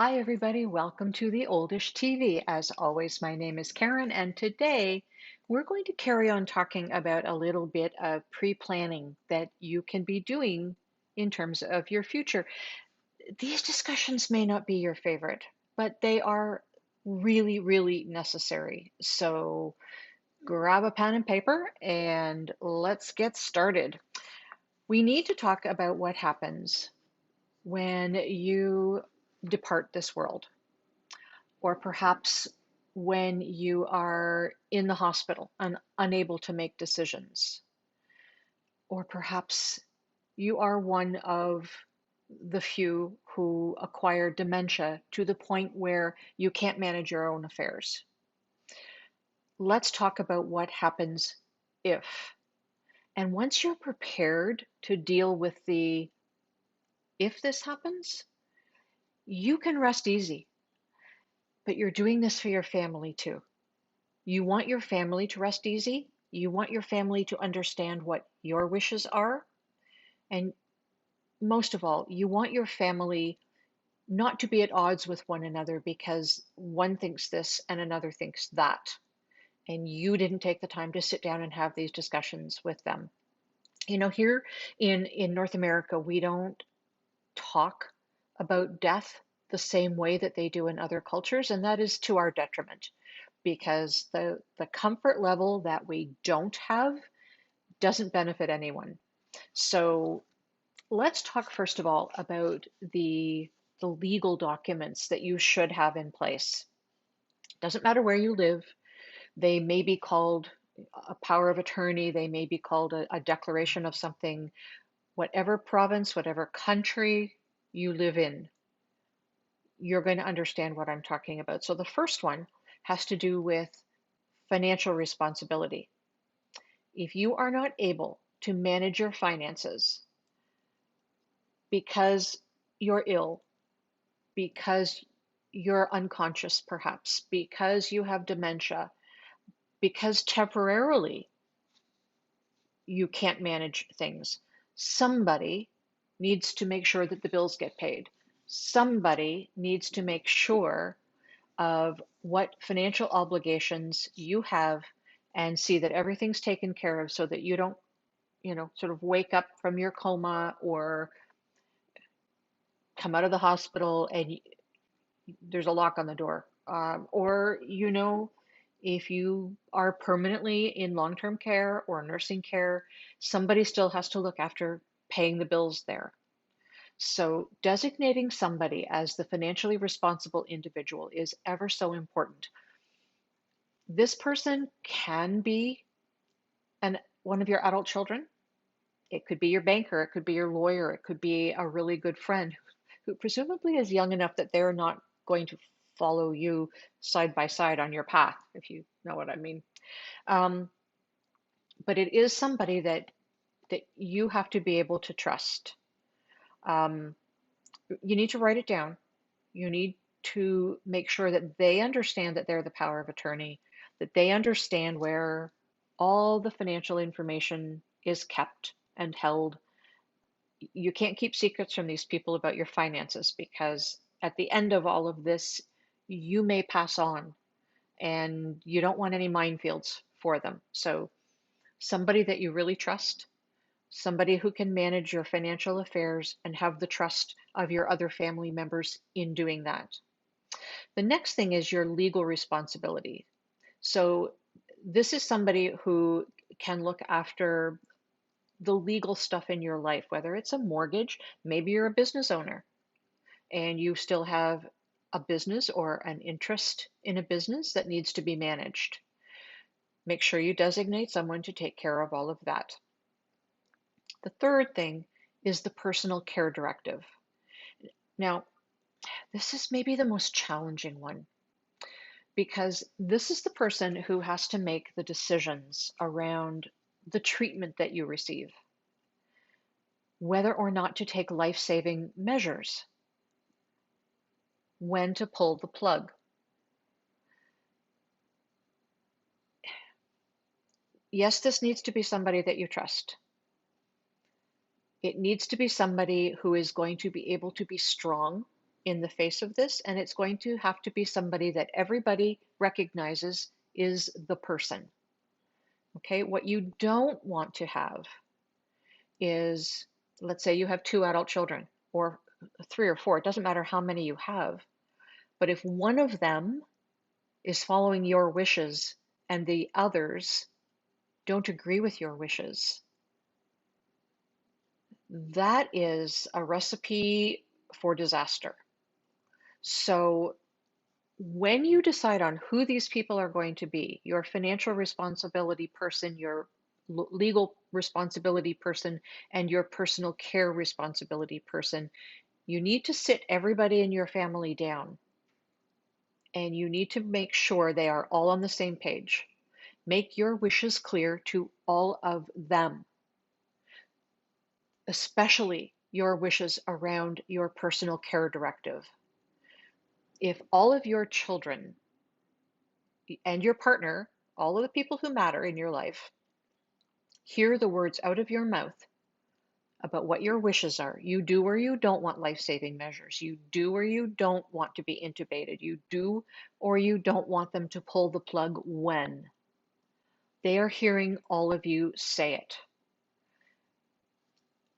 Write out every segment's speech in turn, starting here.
Hi, everybody. Welcome to the Oldish TV. As always, my name is Karen, and today we're going to carry on talking about a little bit of pre-planning that you can be doing in terms of your future. These discussions may not be your favorite, but they are really, really necessary. So grab a pen and paper and let's get started. We need to talk about what happens when you depart this world, or perhaps when you are in the hospital and unable to make decisions, or perhaps you are one of the few who acquire dementia to the point where you can't manage your own affairs. Let's talk about what happens if. And once you're prepared to deal with the if this happens, you can rest easy. But you're doing this for your family too. You want your family to rest easy. You want your family to understand what your wishes are. And most of all, you want your family not to be at odds with one another because one thinks this and another thinks that. And you didn't take the time to sit down and have these discussions with them. Here in North America, we don't talk about death the same way that they do in other cultures, and that is to our detriment because the comfort level that we don't have doesn't benefit anyone. So let's talk first of all about the legal documents that you should have in place. Doesn't matter where you live. They may be called a power of attorney, they may be called a declaration of something. Whatever province, whatever country you live in, you're going to understand what I'm talking about. So the first one has to do with financial responsibility. If you are not able to manage your finances because you're ill, because you're unconscious, perhaps, because you have dementia, because temporarily you can't manage things, somebody needs to make sure that the bills get paid. Somebody needs to make sure of what financial obligations you have and see that everything's taken care of so that you don't, sort of wake up from your coma or come out of the hospital and there's a lock on the door. Or, if you are permanently in long-term care or nursing care, somebody still has to look after paying the bills there. So designating somebody as the financially responsible individual is ever so important. This person can be one of your adult children. It could be your banker, it could be your lawyer, it could be a really good friend who presumably is young enough that they're not going to follow you side by side on your path, if you know what I mean. Um, but it is somebody that you have to be able to trust. Um, you need to write it down. You need to make sure that they understand that they're the power of attorney, that they understand where all the financial information is kept and held. You can't keep secrets from these people about your finances because at the end of all of this, you may pass on and you don't want any minefields for them. So, somebody that you really trust, somebody who can manage your financial affairs and have the trust of your other family members in doing that. The next thing is your legal responsibility. So, this is somebody who can look after the legal stuff in your life, whether it's a mortgage, maybe you're a business owner and you still have a business or an interest in a business that needs to be managed. Make sure you designate someone to take care of all of that. The third thing is the personal care directive. Now, this is maybe the most challenging one because this is the person who has to make the decisions around the treatment that you receive, whether or not to take life-saving measures, when to pull the plug. Yes, this needs to be somebody that you trust. It needs to be somebody who is going to be able to be strong in the face of this, and it's going to have to be somebody that everybody recognizes is the person. Okay, what you don't want to have is, let's say you have two adult children or three or four, it doesn't matter how many you have, but if one of them is following your wishes and the others don't agree with your wishes, that is a recipe for disaster. So when you decide on who these people are going to be, your financial responsibility person, your legal responsibility person, and your personal care responsibility person, you need to sit everybody in your family down and you need to make sure they are all on the same page. Make your wishes clear to all of them, especially your wishes around your personal care directive. If all of your children and your partner, all of the people who matter in your life, hear the words out of your mouth about what your wishes are, you do or you don't want life-saving measures, you do or you don't want to be intubated, you do or you don't want them to pull the plug when, they are hearing all of you say it.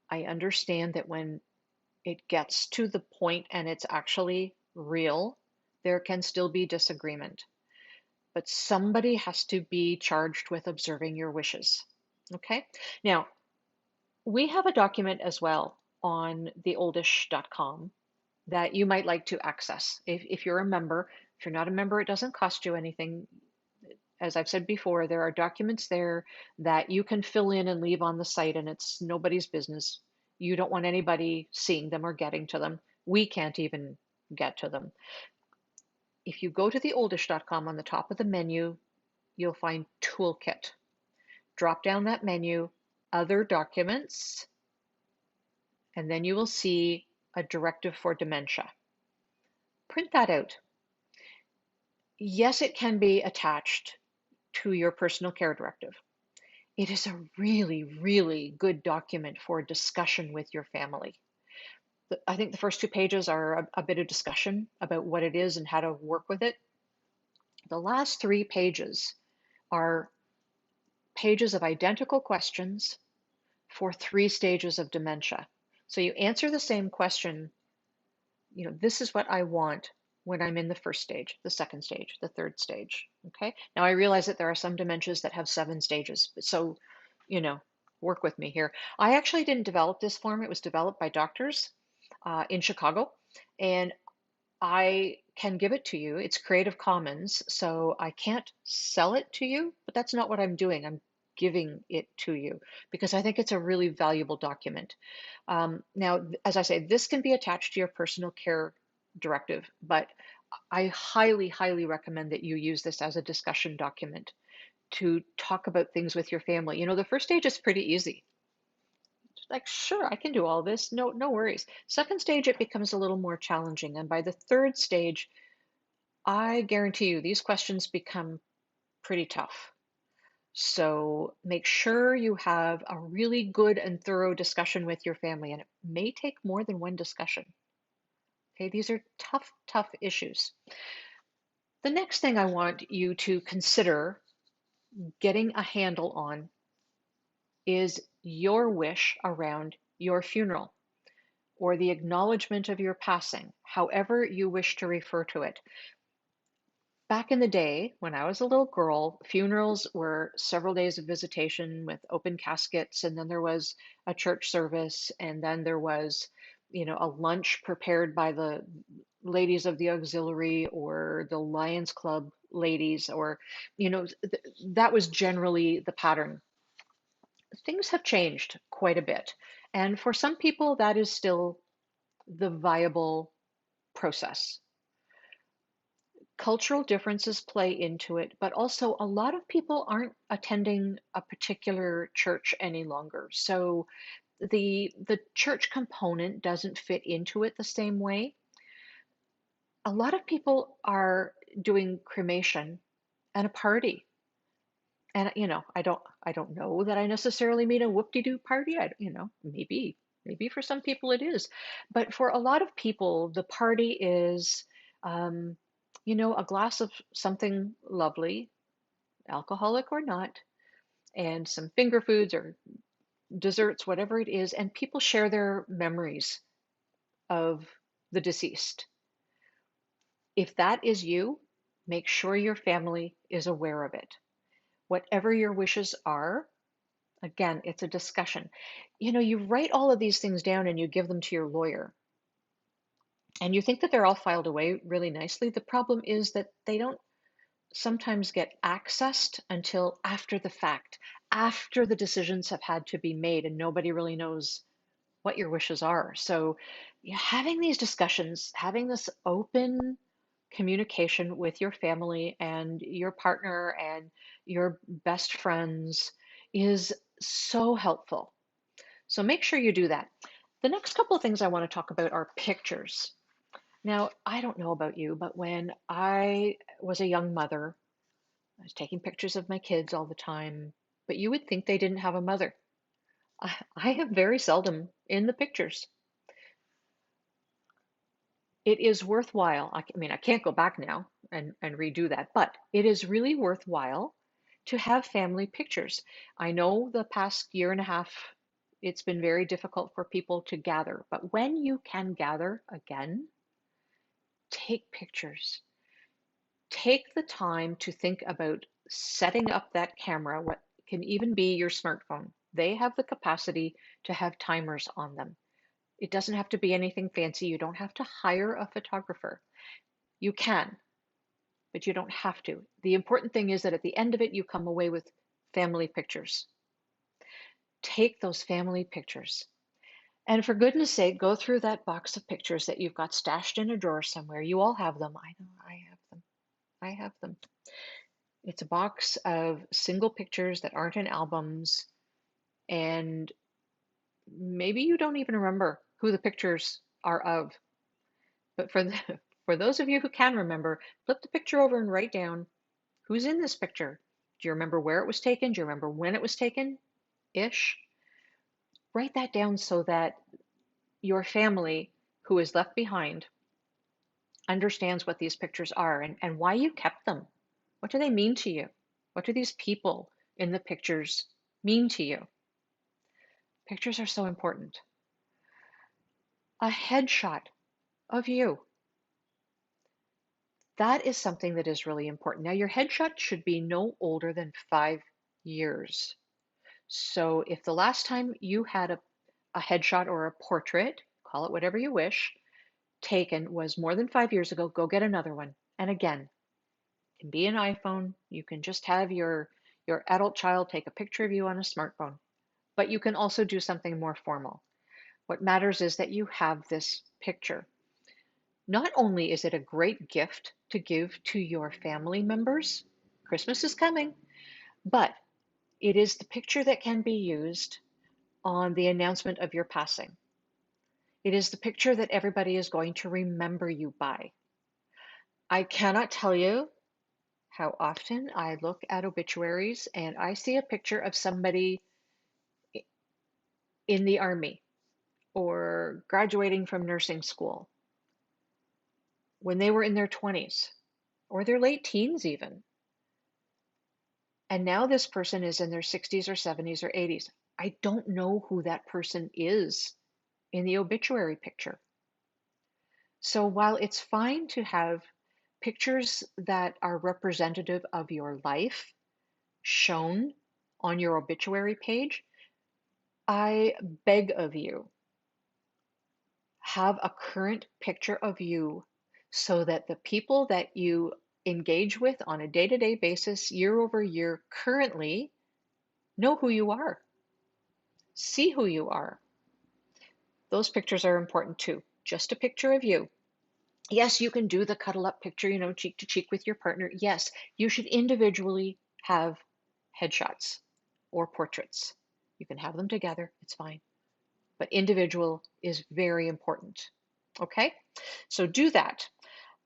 I understand that when it gets to the point and it's actually real, there can still be disagreement. But somebody has to be charged with observing your wishes. Okay? Now, we have a document as well on theoldish.com that you might like to access. If you're a member, if you're not a member, it doesn't cost you anything. As I've said before, there are documents there that you can fill in and leave on the site, and it's nobody's business. You don't want anybody seeing them or getting to them. We can't even get to them. If you go to theoldish.com, on the top of the menu, you'll find Toolkit. Drop down that menu, Other Documents, and then you will see a directive for dementia. Print that out. Yes, it can be attached to your personal care directive. It is a really, really good document for discussion with your family. I think the first 2 pages are a bit of discussion about what it is and how to work with it. The last 3 pages are pages of identical questions for 3 stages of dementia. So you answer the same question, this is what I want when I'm in the first stage, the second stage, the third stage. Okay. Now I realize that there are some dementias that have 7 stages, so, work with me here. I actually didn't develop this form. It was developed by doctors in Chicago, and I can give it to you. It's Creative Commons, so I can't sell it to you, but that's not what I'm doing. I'm giving it to you because I think it's a really valuable document. Now, as I say, this can be attached to your personal care directive, but I highly, highly recommend that you use this as a discussion document to talk about things with your family. The first stage is pretty easy. Like, sure, I can do all this. No, no worries. Second stage, it becomes a little more challenging. And by the third stage, I guarantee you these questions become pretty tough. So make sure you have a really good and thorough discussion with your family, and it may take more than one discussion. Okay, these are tough, tough issues. The next thing I want you to consider getting a handle on is your wish around your funeral or the acknowledgement of your passing, however you wish to refer to it. Back in the day, when I was a little girl, funerals were several days of visitation with open caskets, and then there was a church service, and then there was, a lunch prepared by the ladies of the auxiliary or the Lions Club ladies, or, that was generally the pattern. Things have changed quite a bit, and for some people, that is still the viable process. Cultural differences play into it, but also a lot of people aren't attending a particular church any longer. So the church component doesn't fit into it the same way. A lot of people are doing cremation and a party. And I don't know that I necessarily mean a whoop-de-doo party. Maybe. Maybe for some people it is. But for a lot of people, the party is, um, a glass of something lovely, alcoholic or not, and some finger foods or desserts, whatever it is, and people share their memories of the deceased. If that is you, make sure your family is aware of it. Whatever your wishes are, again, it's a discussion. You write all of these things down and you give them to your lawyer, and you think that they're all filed away really nicely. The problem is that they don't sometimes get accessed until after the fact, after the decisions have had to be made, and nobody really knows what your wishes are. So, yeah, having these discussions, having this open communication with your family and your partner and your best friends is so helpful. So, make sure you do that. The next couple of things I want to talk about are pictures. Now, I don't know about you, but when I was a young mother, I was taking pictures of my kids all the time, but you would think they didn't have a mother. I have very seldom in the pictures. It is worthwhile. I mean, I can't go back now and redo that, but it is really worthwhile to have family pictures. I know the past year and a half, it's been very difficult for people to gather, but when you can gather again, take pictures. Take the time to think about setting up that camera, what can even be your smartphone. They have the capacity to have timers on them. It doesn't have to be anything fancy. You don't have to hire a photographer. You can, but you don't have to. The important thing is that at the end of it, you come away with family pictures. Take those family pictures. And for goodness sake, go through that box of pictures that you've got stashed in a drawer somewhere. You all have them. I know, I have them. I have them. It's a box of single pictures that aren't in albums, and maybe you don't even remember who the pictures are of. But for those of you who can remember, flip the picture over and write down who's in this picture. Do you remember where it was taken? Do you remember when it was taken? Ish. Write that down so that your family who is left behind understands what these pictures are and why you kept them. What do they mean to you? What do these people in the pictures mean to you? Pictures are so important. A headshot of you. That is something that is really important. Now, your headshot should be no older than 5 years. So if the last time you had a headshot or a portrait, call it whatever you wish, taken was more than 5 years ago, go get another one. And again, it can be an iPhone. You can just have your adult child take a picture of you on a smartphone. But you can also do something more formal. What matters is that you have this picture. Not only is it a great gift to give to your family members, Christmas is coming, but it is the picture that can be used on the announcement of your passing. It is the picture that everybody is going to remember you by. I cannot tell you how often I look at obituaries and I see a picture of somebody in the army or graduating from nursing school when they were in their 20s or their late teens even. And now this person is in their 60s or 70s or 80s. I don't know who that person is in the obituary picture. So while it's fine to have pictures that are representative of your life shown on your obituary page, I beg of you, have a current picture of you so that the people that you engage with on a day-to-day basis, year over year, currently know who you are, see who you are. Those pictures are important too. Just a picture of you. Yes, you can do the cuddle up picture, cheek to cheek with your partner. Yes, you should individually have headshots or portraits. You can have them together, it's fine. But individual is very important. Okay? So do that.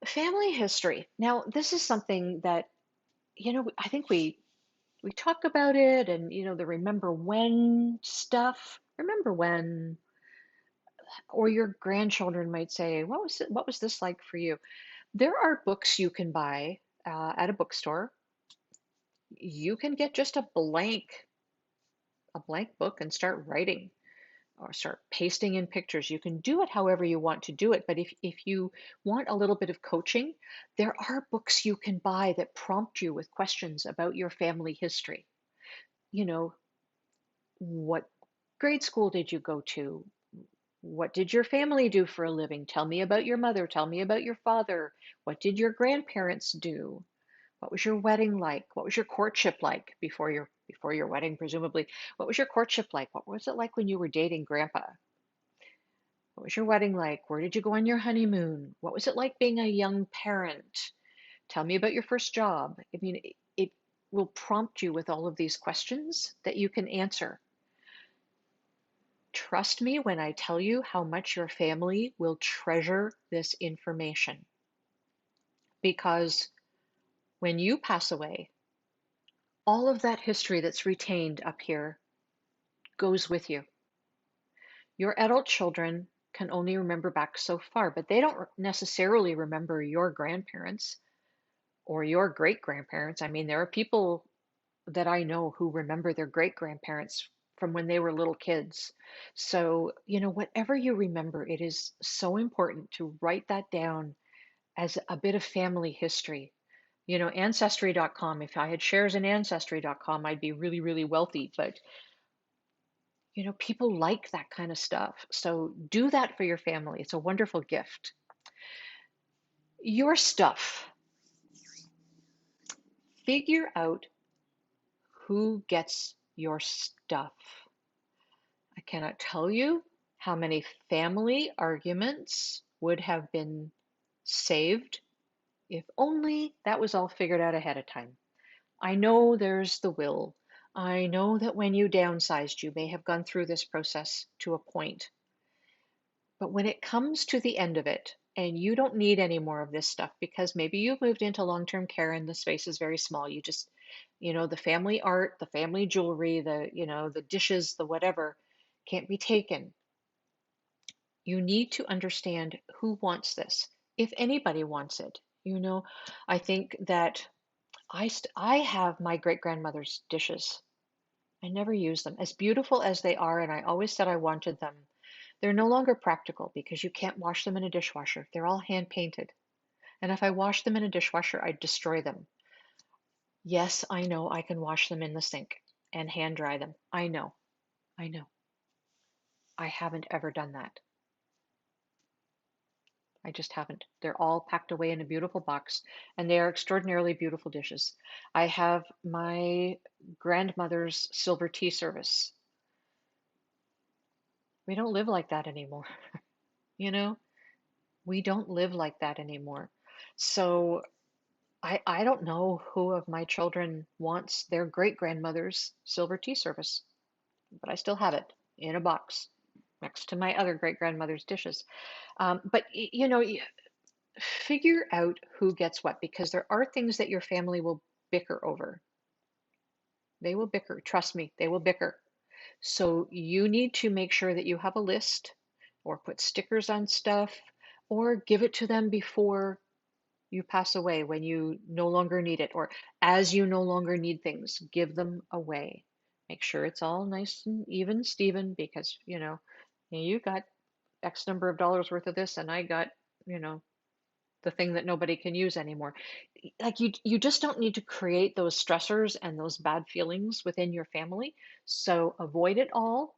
Family history. Now, this is something that, I think we talk about it and, the remember when stuff. Remember when? or your grandchildren might say, what was this like for you? There are books you can buy at a bookstore. You can get just a blank book and start writing or start pasting in pictures. You can do it however you want to do it. But if you want a little bit of coaching, there are books you can buy that prompt you with questions about your family history. You know, what grade school did you go to? What did your family do for a living? Tell me about your mother. Tell me about your father. What did your grandparents do? What was your wedding like? What was your courtship like before your wedding, presumably? What was your courtship like? What was it like when you were dating grandpa? What was your wedding like? Where did you go on your honeymoon? What was it like being a young parent? Tell me about your first job. I mean, it will prompt you with all of these questions that you can answer. Trust me when I tell you how much your family will treasure this information because when you pass away, all of that history that's retained up here goes with you. Your adult children can only remember back so far, but they don't necessarily remember your grandparents or your great grandparents. I mean, there are people that I know who remember their great grandparents from when they were little kids. So, whatever you remember, it is so important to write that down as a bit of family history. Ancestry.com, if I had shares in Ancestry.com, I'd be really, really wealthy. But, people like that kind of stuff. So do that for your family. It's a wonderful gift. Your stuff. Figure out who gets your stuff. I cannot tell you how many family arguments would have been saved if only that was all figured out ahead of time. I know there's the will. I know that when you downsized, you may have gone through this process to a point. But when it comes to the end of it, and you don't need any more of this stuff because maybe you've moved into long-term care and the space is very small. You just, the family art, the family jewelry, the dishes, the whatever can't be taken. You need to understand who wants this, if anybody wants it. I think that I have my great grandmother's dishes. I never use them. As beautiful as they are, and I always said I wanted them, they're no longer practical because you can't wash them in a dishwasher. They're all hand painted. And if I wash them in a dishwasher, I'd destroy them. Yes, I know I can wash them in the sink and hand dry them. I know. I know. I haven't ever done that. I just haven't. They're all packed away in a beautiful box, and they are extraordinarily beautiful dishes. I have my grandmother's silver tea service. We don't live like that anymore. You know, we don't live like that anymore. So I don't know who of my children wants their great grandmother's silver tea service, but I still have it in a box next to my other great grandmother's dishes. But figure out who gets what because there are things that your family will bicker over. They will bicker. Trust me, they will bicker. So you need to make sure that you have a list or put stickers on stuff or give it to them before you pass away when you no longer need it or as you no longer need things, give them away. Make sure it's all nice and even, Stephen, because you got X number of dollars worth of this and I got, you know, the thing that nobody can use anymore. Like you just don't need to create those stressors and those bad feelings within your family. So avoid it all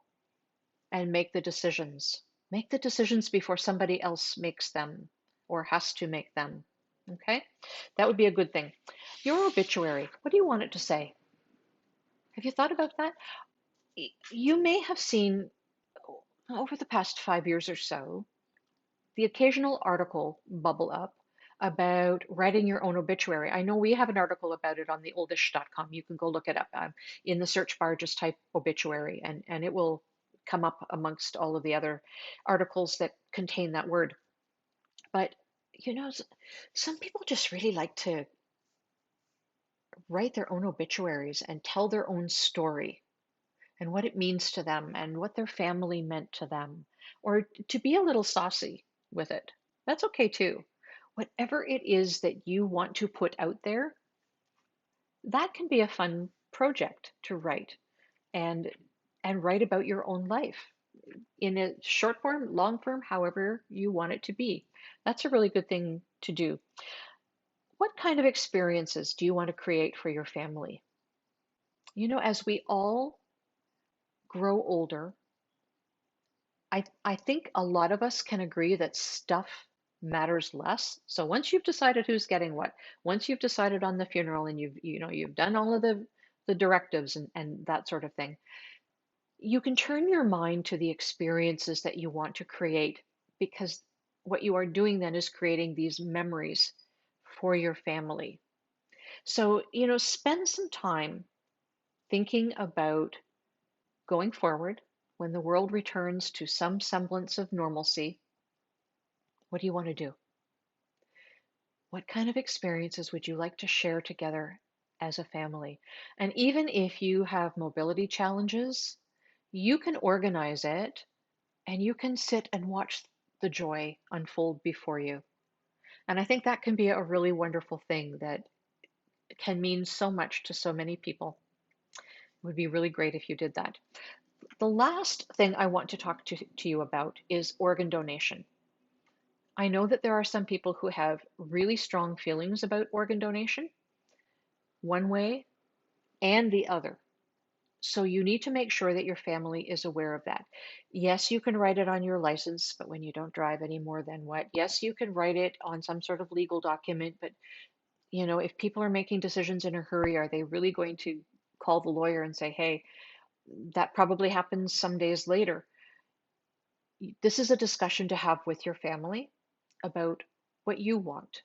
and make the decisions. Make the decisions before somebody else makes them or has to make them. Okay? That would be a good thing. Your obituary, what do you want it to say? Have you thought about that? You may have seen over the past 5 years or so the occasional article bubble up about writing your own obituary. I know we have an article about it on the oldish.com. You can go look it up. In the search bar, just type obituary and it will come up amongst all of the other articles that contain that word. But, some people just really like to write their own obituaries and tell their own story and what it means to them and what their family meant to them. or to be a little saucy with it. That's okay too. Whatever it is that you want to put out there, that can be a fun project to write and write about your own life in a short form, long form, however you want it to be. That's a really good thing to do. What kind of experiences do you want to create for your family? As we all grow older, I think a lot of us can agree that stuff matters less. So once you've decided who's getting what, once you've decided on the funeral and you've done all of the directives and that sort of thing, you can turn your mind to the experiences that you want to create, because what you are doing then is creating these memories for your family. So, spend some time thinking about going forward when the world returns to some semblance of normalcy. What do you want to do? What kind of experiences would you like to share together as a family? And even if you have mobility challenges, you can organize it and you can sit and watch the joy unfold before you. And I think that can be a really wonderful thing that can mean so much to so many people. It would be really great if you did that. The last thing I want to talk to you about is organ donation. I know that there are some people who have really strong feelings about organ donation, one way and the other. So you need to make sure that your family is aware of that. Yes, you can write it on your license, but when you don't drive any more than what? Yes, you can write it on some sort of legal document, but if people are making decisions in a hurry, are they really going to call the lawyer and say, hey, that probably happens some days later? This is a discussion to have with your family about what you want.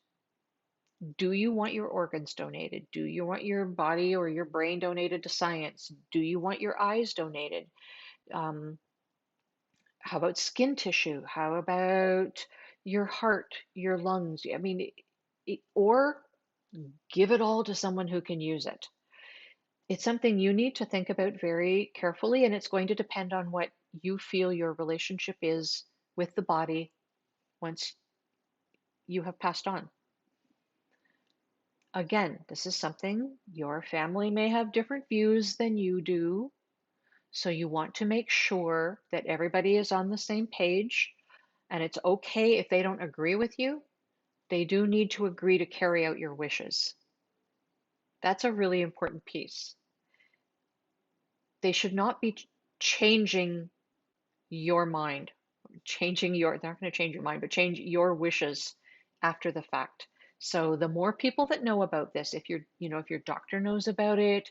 Do you want your organs donated? Do you want your body or your brain donated to science? Do you want your eyes donated? Um, how about skin tissue? How about your heart, your lungs? I mean, or give it all to someone who can use it. It's something you need to think about very carefully, and it's going to depend on what you feel your relationship is with the body once you have passed on. Again, this is something your family may have different views than you do, so you want to make sure that everybody is on the same page, and it's okay if they don't agree with you. They do need to agree to carry out your wishes. That's a really important piece. They should not be changing your mind, they're not going to change your mind, but change your wishes after the fact. So the more people that know about this, if your doctor knows about it,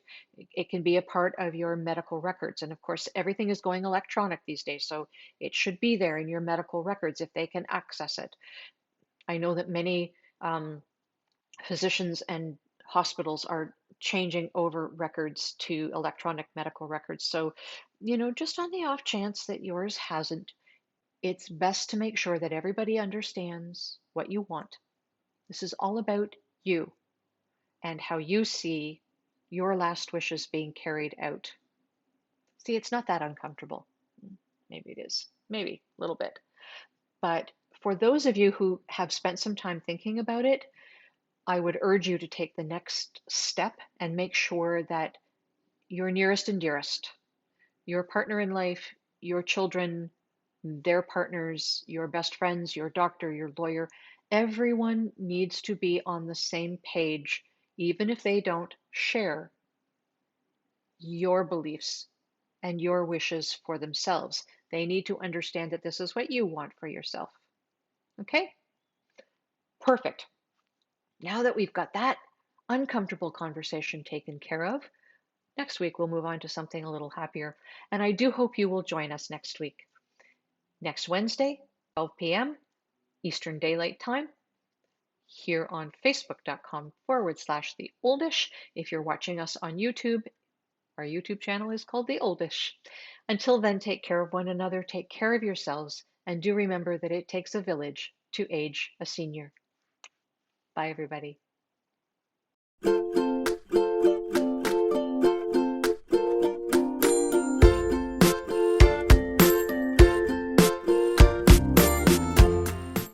it can be a part of your medical records. And of course, everything is going electronic these days, so it should be there in your medical records if they can access it. I know that many physicians and hospitals are changing over records to electronic medical records. So, just on the off chance that yours hasn't, it's best to make sure that everybody understands what you want. This is all about you and how you see your last wishes being carried out. See, it's not that uncomfortable. Maybe it is, maybe a little bit. But for those of you who have spent some time thinking about it, I would urge you to take the next step and make sure that your nearest and dearest, your partner in life, your children, their partners, your best friends, your doctor, your lawyer, everyone needs to be on the same page, even if they don't share your beliefs and your wishes for themselves. They need to understand that this is what you want for yourself. Okay? Perfect. Now that we've got that uncomfortable conversation taken care of, next week we'll move on to something a little happier. And I do hope you will join us next week. Next Wednesday, 12 p.m. Eastern Daylight Time, here on Facebook.com/The Oldish. If you're watching us on YouTube, our YouTube channel is called The Oldish. Until then, take care of one another, take care of yourselves, and do remember that it takes a village to age a senior. Bye, everybody.